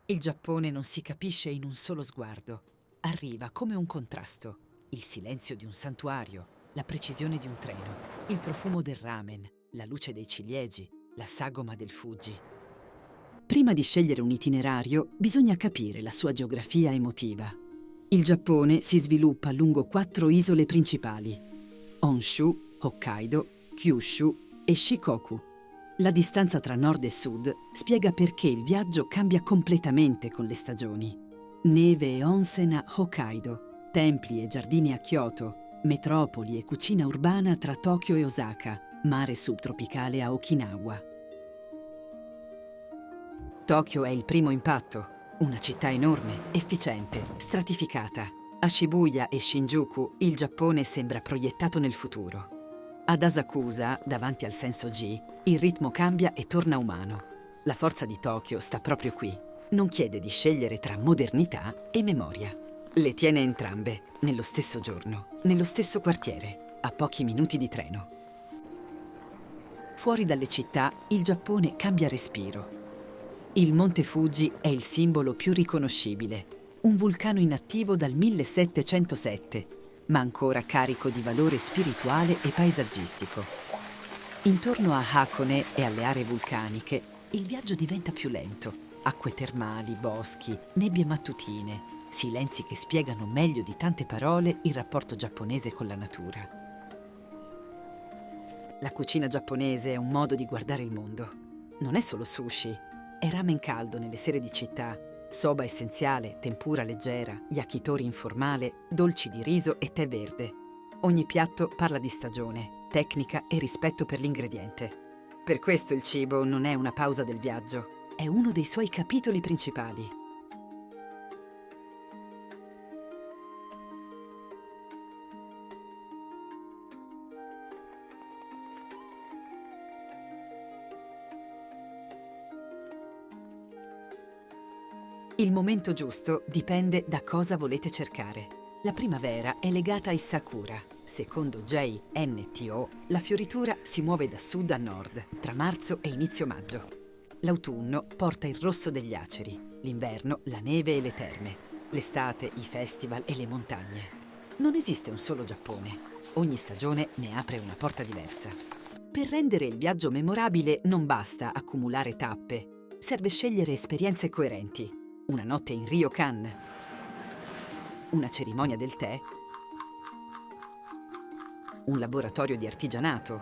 Il Giappone non si capisce in un solo sguardo. Arriva come un contrasto. Il silenzio di un santuario, la precisione di un treno, il profumo del ramen, la luce dei ciliegi, la sagoma del Fuji. Prima di scegliere un itinerario, bisogna capire la sua geografia emotiva. Il Giappone si sviluppa lungo 4 isole principali: Honshu, Hokkaido, Kyushu e Shikoku. La distanza tra nord e sud spiega perché il viaggio cambia completamente con le stagioni. Neve e onsen a Hokkaido, templi e giardini a Kyoto, metropoli e cucina urbana tra Tokyo e Osaka, mare subtropicale a Okinawa. Tokyo è il primo impatto, una città enorme, efficiente, stratificata. A Shibuya e Shinjuku il Giappone sembra proiettato nel futuro. Ad Asakusa, davanti al senso G, il ritmo cambia e torna umano. La forza di Tokyo sta proprio qui. Non chiede di scegliere tra modernità e memoria. Le tiene entrambe, nello stesso giorno, nello stesso quartiere, a pochi minuti di treno. Fuori dalle città, il Giappone cambia respiro. Il Monte Fuji è il simbolo più riconoscibile, un vulcano inattivo dal 1707, ma ancora carico di valore spirituale e paesaggistico. Intorno a Hakone e alle aree vulcaniche, il viaggio diventa più lento. Acque termali, boschi, nebbie mattutine, silenzi che spiegano meglio di tante parole il rapporto giapponese con la natura. La cucina giapponese è un modo di guardare il mondo. Non è solo sushi, è ramen caldo nelle sere di città, soba essenziale, tempura leggera, yakitori informale, dolci di riso e tè verde. Ogni piatto parla di stagione, tecnica e rispetto per l'ingrediente. Per questo il cibo non è una pausa del viaggio, è uno dei suoi capitoli principali. Il momento giusto dipende da cosa volete cercare. La primavera è legata ai sakura. Secondo JNTO, la fioritura si muove da sud a nord, tra marzo e inizio maggio. L'autunno porta il rosso degli aceri, l'inverno la neve e le terme, l'estate i festival e le montagne. Non esiste un solo Giappone. Ogni stagione ne apre una porta diversa. Per rendere il viaggio memorabile non basta accumulare tappe, serve scegliere esperienze coerenti. Una notte in ryokan, una cerimonia del tè, un laboratorio di artigianato,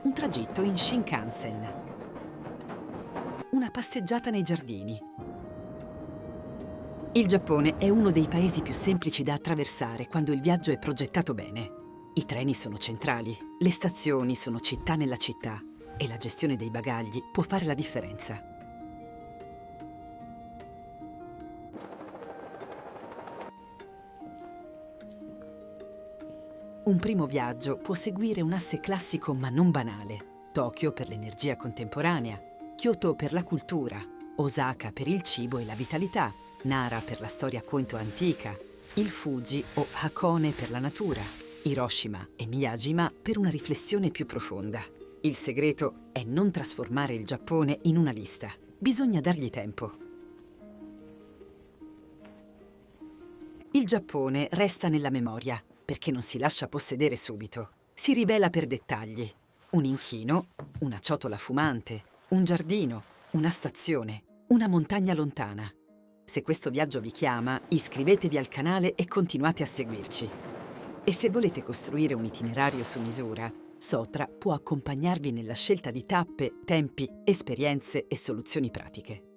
un tragitto in Shinkansen, una passeggiata nei giardini. Il Giappone è uno dei paesi più semplici da attraversare quando il viaggio è progettato bene. I treni sono centrali, le stazioni sono città nella città e la gestione dei bagagli può fare la differenza. Un primo viaggio può seguire un asse classico ma non banale. Tokyo per l'energia contemporanea, Kyoto per la cultura, Osaka per il cibo e la vitalità, Nara per la storia Koito antica, il Fuji o Hakone per la natura, Hiroshima e Miyajima per una riflessione più profonda. Il segreto è non trasformare il Giappone in una lista. Bisogna dargli tempo. Il Giappone resta nella memoria perché non si lascia possedere subito. Si rivela per dettagli. Un inchino, una ciotola fumante, un giardino, una stazione, una montagna lontana. Se questo viaggio vi chiama, iscrivetevi al canale e continuate a seguirci. E se volete costruire un itinerario su misura, Sotra può accompagnarvi nella scelta di tappe, tempi, esperienze e soluzioni pratiche.